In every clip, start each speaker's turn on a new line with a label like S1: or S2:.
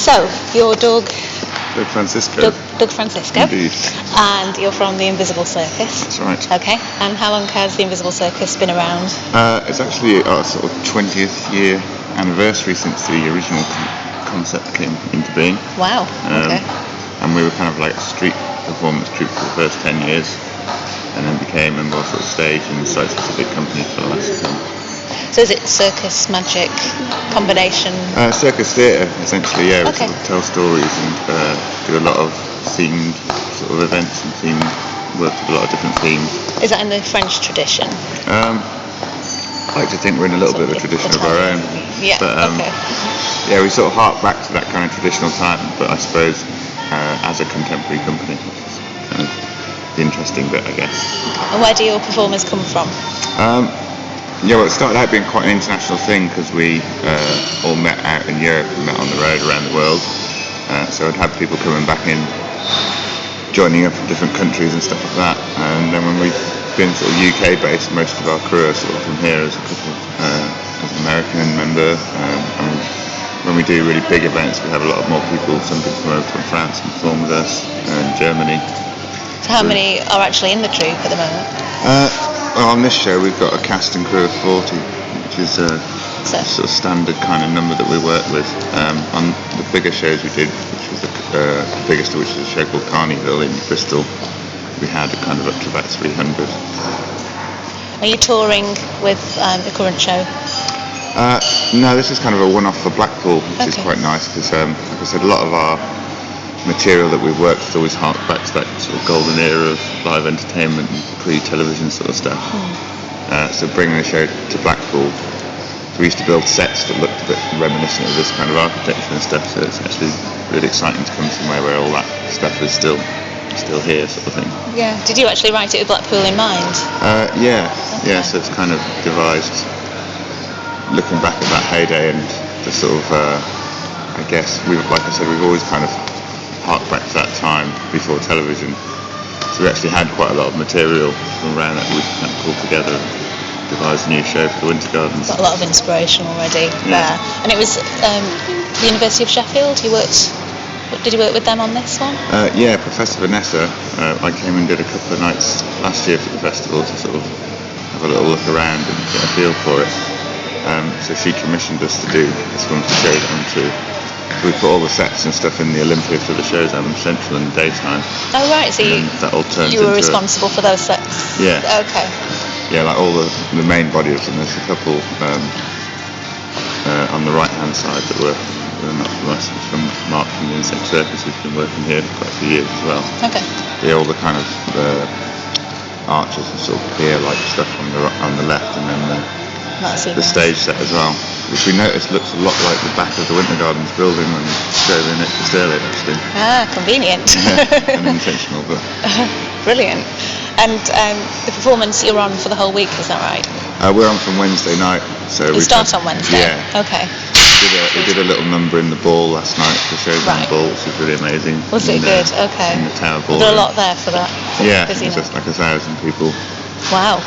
S1: So, your dog...
S2: Doug Francisco.
S1: Doug Francisco.
S2: Indeed.
S1: And you're from the Invisible Circus.
S2: That's right.
S1: Okay. And how long has the Invisible Circus been around?
S2: It's actually our sort of 20th year anniversary since the original concept came into being.
S1: Wow. Okay.
S2: And we were kind of like a street performance troupe for the first 10 years, and then became a more sort of stage and site-specific company for the last 10.
S1: So is it circus, magic, combination?
S2: Circus theatre, essentially, yeah.
S1: Okay.
S2: We sort of tell stories and do a lot of themed sort of events and themed work with a lot of different themes.
S1: Is that in the French tradition?
S2: I like to think we're in a little bit of a tradition of our own.
S1: Yeah,
S2: but,
S1: okay.
S2: Yeah, we sort of hark back to that kind of traditional time, but I suppose as a contemporary company, which is kind of the interesting bit, I guess.
S1: And where do your performers come from?
S2: Yeah, well, it started out being quite an international thing because we all met out in Europe and met on the road around the world. So I'd have people coming back in, joining up from different countries and stuff like that. And then when we've been sort of UK based, most of our crew are sort of from here as a couple as an American member. And when we do really big events, we have a lot more people. Some people come over from France and perform with us, and Germany.
S1: So how many are actually in the troupe at the moment?
S2: Well, on this show we've got a cast and crew of 40, which is a sort of standard kind of number that we work with. On the bigger shows we did, which was the biggest of which was a show called Carnival in Bristol, we had kind of up to about 300.
S1: Are you touring with the current show?
S2: No, this is kind of a one-off for Blackpool, which is quite nice because, like I said, a lot of our material that we've worked with always hark back to that sort of golden era of live entertainment and pre-television sort of stuff. So bringing the show to Blackpool, we used to build sets that looked a bit reminiscent of this kind of architecture and stuff, so it's actually really exciting to come somewhere where all that stuff is still here, sort of thing.
S1: Yeah. Did you actually write it with Blackpool in mind?
S2: Yeah, so it's kind of devised looking back at that heyday and the sort of, I guess, like I said, we've always kind of hark back to that time before television, so we actually had quite a lot of material from around that we kind of pulled together and devised a new show for the Winter Gardens.
S1: Got a lot of inspiration already there. And it was the University of Sheffield. Did you work with them on this one?
S2: Yeah, Professor Vanessa. I came and did a couple of nights last year for the festival to sort of have a little look around and get a feel for it. So she commissioned us to do this one for Showzam too. We put all the sets and stuff in the Olympia for the Showzam Central in the daytime.
S1: Oh right, so you were responsible for those sets?
S2: Yeah.
S1: Okay.
S2: Yeah, like all the main body of them. There's a couple on the right hand side that were not from us, from Mark from the Insect Circus, who's been working here for quite a few years as well.
S1: Okay.
S2: Yeah, all the kind of arches and sort of pier-like stuff on the left, and then the stage set as well, which we noticed looks a lot like the back of the Winter Gardens building when we showed in it just earlier, actually.
S1: Ah, convenient.
S2: Yeah, unintentional, but...
S1: Brilliant. And the performance you're on for the whole week, is that right?
S2: We're on from Wednesday night. So
S1: we start on Wednesday? Yeah. Okay.
S2: We did a little number in the ball last night, the Showzam ball, which was really amazing.
S1: Was it good? Okay.
S2: In the Tower Ball.
S1: Was there a lot there for that?
S2: Yeah, it was just like 1,000 people.
S1: Wow.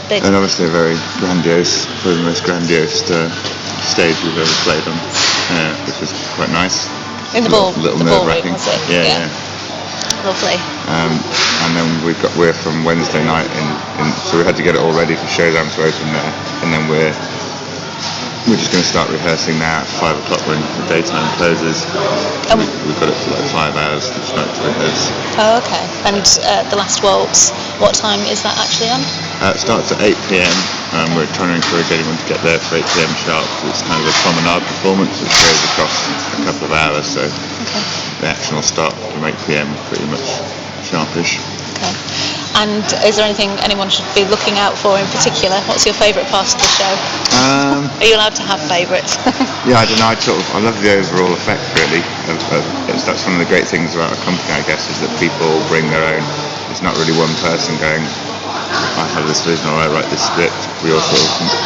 S1: Big.
S2: And obviously a very grandiose, probably the most grandiose stage we've ever played on, which was quite nice.
S1: In the ball,
S2: little
S1: the
S2: nerve-wracking.
S1: Was it?
S2: Yeah.
S1: Lovely.
S2: And then we're from Wednesday night so we had to get it all ready for Showzam to open there, and then we're just going to start rehearsing now at 5 o'clock when the daytime closes. We've got it for like 5 hours each night to rehearse.
S1: Oh, okay. And the Last Waltz, what time is that actually on?
S2: It starts at 8 p.m. We're trying to encourage anyone to get there for 8 p.m. sharp, because it's kind of a promenade performance which goes across a couple of hours, so the action will start from 8 p.m. pretty much sharpish. Okay.
S1: And is there anything anyone should be looking out for in particular? What's your favourite part of the show? Are you allowed to have favourites?
S2: Yeah, I don't know. I love the overall effect, really. That's one of the great things about a company, I guess, is that people bring their own. It's not really one person going, I have this vision or I write this script. We also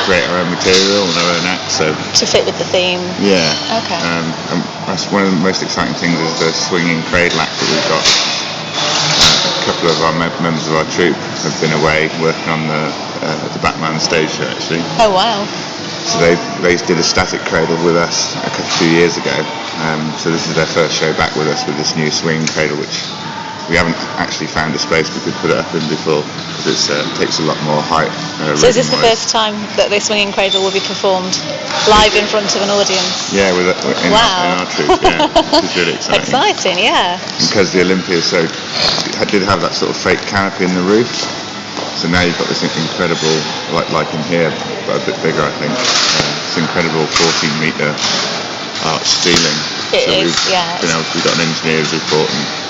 S2: create our own material and our own act. So
S1: to fit with the theme.
S2: Yeah.
S1: Okay.
S2: And that's one of the most exciting things is the swinging cradle act that we've got. A couple of our members of our troupe have been away working on the Batman stage show, actually.
S1: Oh wow.
S2: So they did a static cradle with us a few years ago. So this is their first show back with us with this new swinging cradle, which we haven't actually found a space we could put it up in before, because it takes a lot more height.
S1: So is this the first time that the swinging cradle will be performed live in front of an audience?
S2: Yeah, in our troupe, yeah. Which is really exciting.
S1: Exciting, yeah.
S2: Because the Olympia did have that sort of fake canopy in the roof, so now you've got this incredible, like in here, but a bit bigger, I think. This incredible 14-metre arch ceiling. We've got an engineer's report, and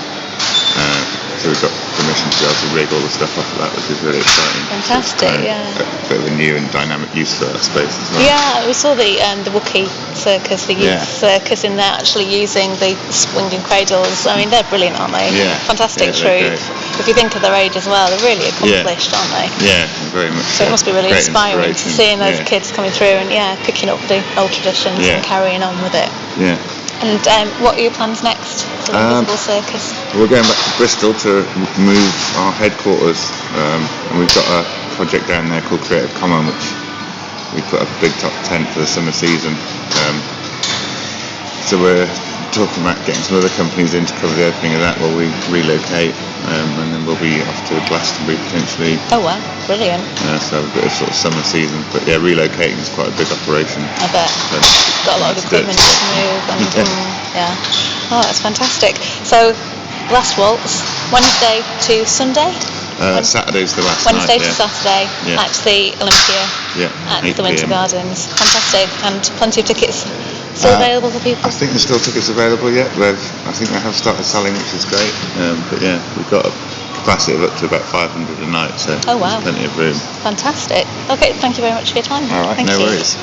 S2: so we've got permission to be able to rig all the stuff off of that, which is really exciting.
S1: Fantastic, yeah.
S2: A bit of a new and dynamic use for that space as well.
S1: Yeah, we saw the Wookiee circus, the youth circus in there, actually using the swinging cradles. I mean, they're brilliant, aren't they?
S2: Yeah.
S1: Fantastic troupe. If you think of their age as well, they're really accomplished, aren't they?
S2: Yeah, very much.
S1: So it must be really inspiring to seeing those kids coming through and picking up the old traditions and carrying on with it.
S2: Yeah.
S1: And what are your plans next for the Invisible Circus?
S2: We're going back to Bristol to move our headquarters, and we've got a project down there called Creative Common, which we put up a big top tent for the summer season. So we're talking about getting some other companies in to cover the opening of that while we relocate, and then we'll be off to Glastonbury potentially.
S1: Oh wow, brilliant.
S2: So a bit of sort of summer season, but yeah, relocating is quite a big operation.
S1: I bet. Got a lot of equipment to move, and oh, that's fantastic. So Last Waltz, Wednesday to Sunday?
S2: Saturday's the last
S1: Wednesday
S2: night,
S1: to Saturday at the Olympia at the Winter Gardens. Fantastic, and plenty of tickets still available for people?
S2: I think there's still tickets available yet. I think they have started selling, which is great. But yeah, we've got a capacity of up to about 500 a night, so there's plenty of room.
S1: Fantastic. Okay, thank you very much for your time.
S2: All right, no worries.